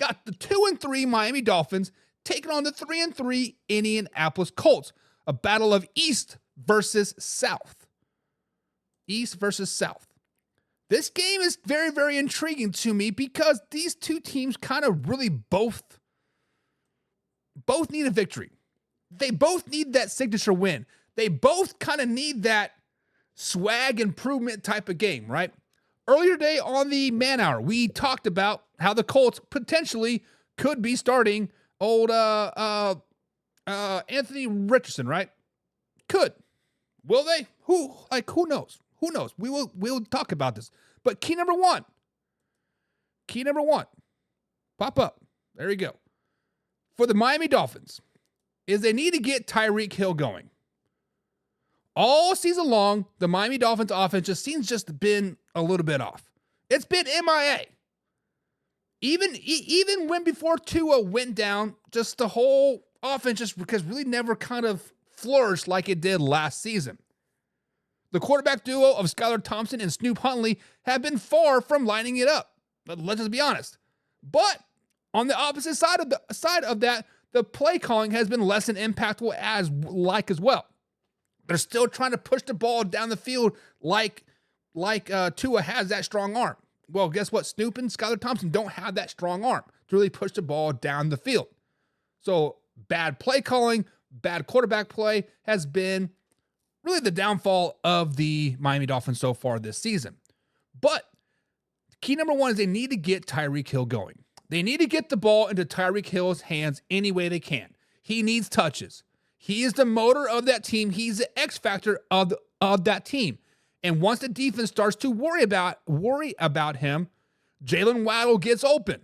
got the 2-3 Miami Dolphins taking on the 3-3 Indianapolis Colts. A battle of East versus South. East versus South. This game is very, very intriguing to me because these two teams kind of really both need a victory. They both need that signature win. They both kind of need that swag improvement type of game, right? Earlier today on the Man Hour, we talked about how the Colts potentially could be starting old Anthony Richardson, right? Could. Will they? Who knows? Who knows? We'll talk about this. But key number one. Pop up. There you go. For the Miami Dolphins is they need to get Tyreek Hill going. All season long, the Miami Dolphins offense just been a little bit off. It's been MIA. Even when before Tua went down, just the whole offense just because really never kind of flourished like it did last season. The quarterback duo of Skylar Thompson and Snoop Huntley have been far from lining it up. Let's just be honest. But on the opposite side of that, the play calling has been less than impactful as well. They're still trying to push the ball down the field like Tua has that strong arm. Well, guess what? Snoop and Skylar Thompson don't have that strong arm to really push the ball down the field. So bad play calling, bad quarterback play has been really the downfall of the Miami Dolphins so far this season. But key number one is they need to get Tyreek Hill going. They need to get the ball into Tyreek Hill's hands any way they can. He needs touches. He is the motor of that team. He's the X factor of that team. And once the defense starts to worry about him, Jalen Waddle gets open.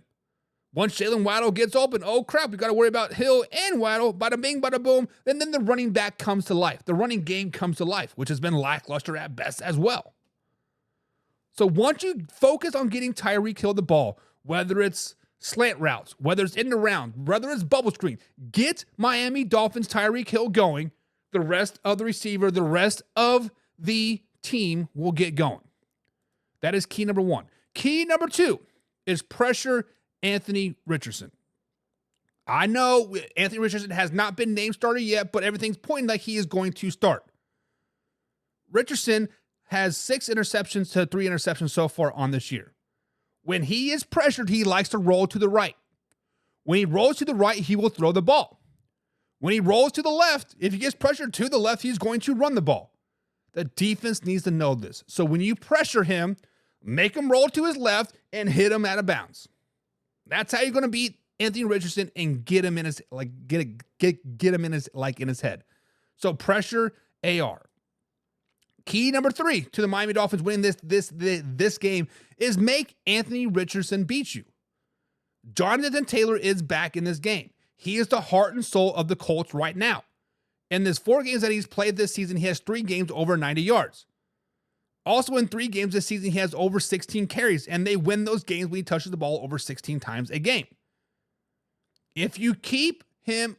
Once Jalen Waddle gets open, oh crap, we got to worry about Hill and Waddle, bada bing, bada boom. And then the running back comes to life. The running game comes to life, which has been lackluster at best as well. So once you focus on getting Tyreek Hill the ball, whether it's slant routes, whether it's in the round, whether it's bubble screen, get Miami Dolphins Tyreek Hill going. The rest of the receiver, the rest of the team will get going. That is key number one. Key number two is pressure Anthony Richardson. I know Anthony Richardson has not been named starter yet, but everything's pointing like he is going to start. Richardson has 6 interceptions to 3 interceptions so far on this year. When he is pressured, he likes to roll to the right. When he rolls to the right, he will throw the ball. When he rolls to the left, if he gets pressured to the left, he's going to run the ball. The defense needs to know this. So when you pressure him, make him roll to his left and hit him out of bounds. That's how you're going to beat Anthony Richardson and get him in his in his head. So pressure AR. Key number 3 to the Miami Dolphins winning this game is make Anthony Richardson beat you. Jonathan Taylor is back in this game. He is the heart and soul of the Colts right now. In this 4 games that he's played this season, he has 3 games over 90 yards. Also in 3 games this season, he has over 16 carries, and they win those games when he touches the ball over 16 times a game. If you keep him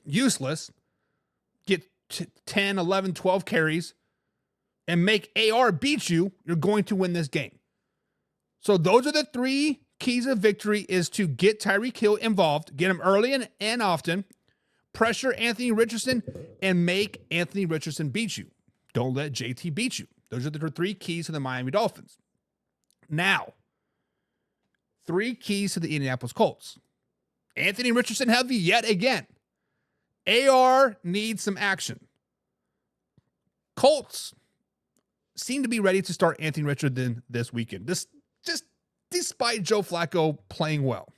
useless, get 10, 11, 12 carries, and make AR beat you, you're going to win this game. So those are the 3 keys of victory is to get Tyreek Hill involved, get him early and often, pressure Anthony Richardson, and make Anthony Richardson beat you. Don't let JT beat you. Those are the 3 keys to the Miami Dolphins. Now, 3 keys to the Indianapolis Colts. Anthony Richardson heavy yet again. AR needs some action. Colts seem to be ready to start Anthony Richardson this weekend. Just despite Joe Flacco playing well.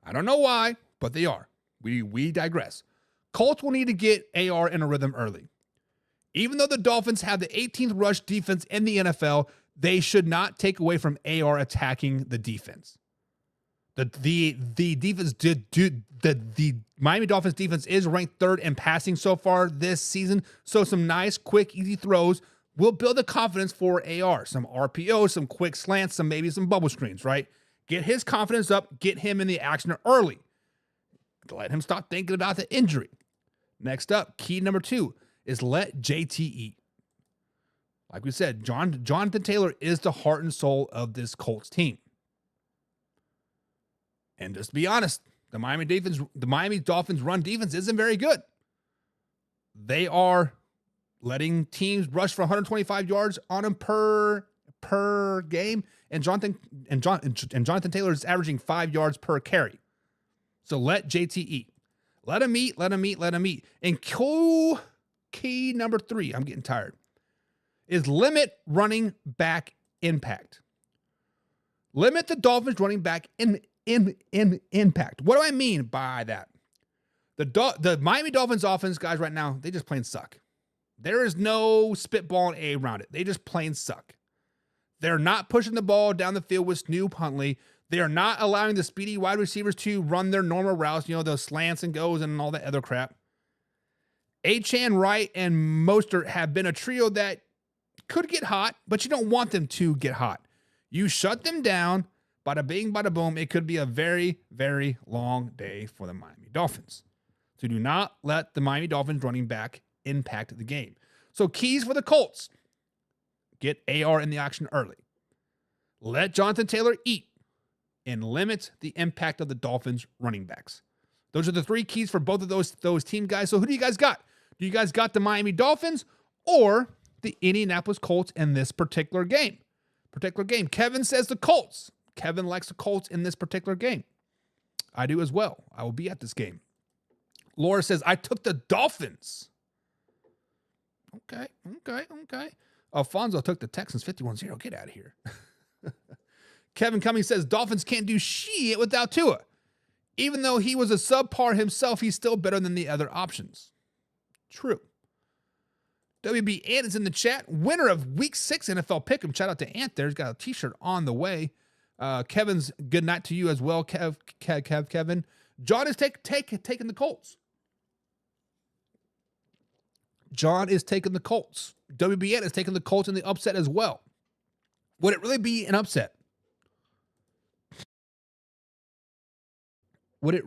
I don't know why, but they are. We digress. Colts will need to get AR in a rhythm early. Even though the Dolphins have the 18th rush defense in the NFL, they should not take away from AR attacking the defense. The defense the Miami Dolphins defense is ranked 3rd in passing so far this season. So some nice, quick, easy throws will build the confidence for AR. Some RPOs, some quick slants, maybe some bubble screens, right? Get his confidence up, get him in the action early. Let him start thinking about the injury. Next up, key number 2 is let JT eat. Like we said, Jonathan Taylor is the heart and soul of this Colts team. And just to be honest, the Miami Dolphins run defense isn't very good. They are letting teams rush for 125 yards on them per game, and Jonathan Taylor is averaging 5 yards per carry. So let JT eat. Let him eat. And key number 3, I'm getting tired, is limit running back impact. Limit the Dolphins running back impact. What do I mean by that? The Miami Dolphins offense, guys, right now, they just plain suck. There is no spitballing around it. They just plain suck. They're not pushing the ball down the field with Snoop Huntley. They are not allowing the speedy wide receivers to run their normal routes, those slants and goes and all that other crap. Achane, Wright, and Mostert have been a trio that could get hot, but you don't want them to get hot. You shut them down, bada bing, bada boom. It could be a very, very long day for the Miami Dolphins. So do not let the Miami Dolphins running back impact the game. So keys for the Colts: get AR in the action early. Let Jonathan Taylor eat and limit the impact of the Dolphins running backs. Those are the 3 keys for both of those team guys. So who do you guys got? Do you guys got the Miami Dolphins or the Indianapolis Colts in this particular game? Kevin says the Colts. Kevin likes the Colts in this particular game. I do as well. I will be at this game. Laura says, I took the Dolphins. Okay. Alfonso took the Texans 51-0. Get out of here. Kevin Cummings says, Dolphins can't do shit without Tua. Even though he was a subpar himself, he's still better than the other options. True. WB Ant is in the chat. Winner of Week 6 NFL Pick'em. Shout out to Ant there. He's got a t-shirt on the way. Kevin's good night to you as well, Kevin. John is taking the Colts. John is taking the Colts. WBN is taking the Colts in the upset as well. Would it really be an upset? It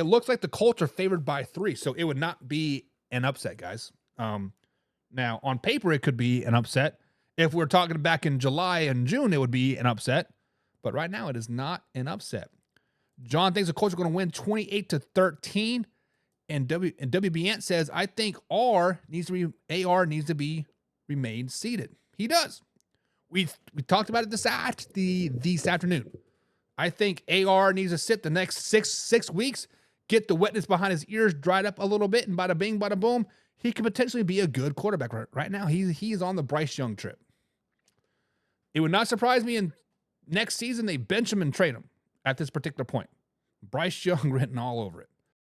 looks like the Colts are favored by 3, so it would not be an upset, guys. Now, on paper, it could be an upset. If we're talking back in July and June, it would be an upset. But right now, it is not an upset. John thinks the Colts are going to win 28-13. And WB Ant says, I think AR needs to be remain seated. He does. We talked about it this afternoon. I think AR needs to sit the next six weeks, get the wetness behind his ears dried up a little bit, and bada bing, bada boom, he could potentially be a good quarterback. Right now, he's on the Bryce Young trip. It would not surprise me in next season they bench him and trade him at this particular point. Bryce Young written all over it.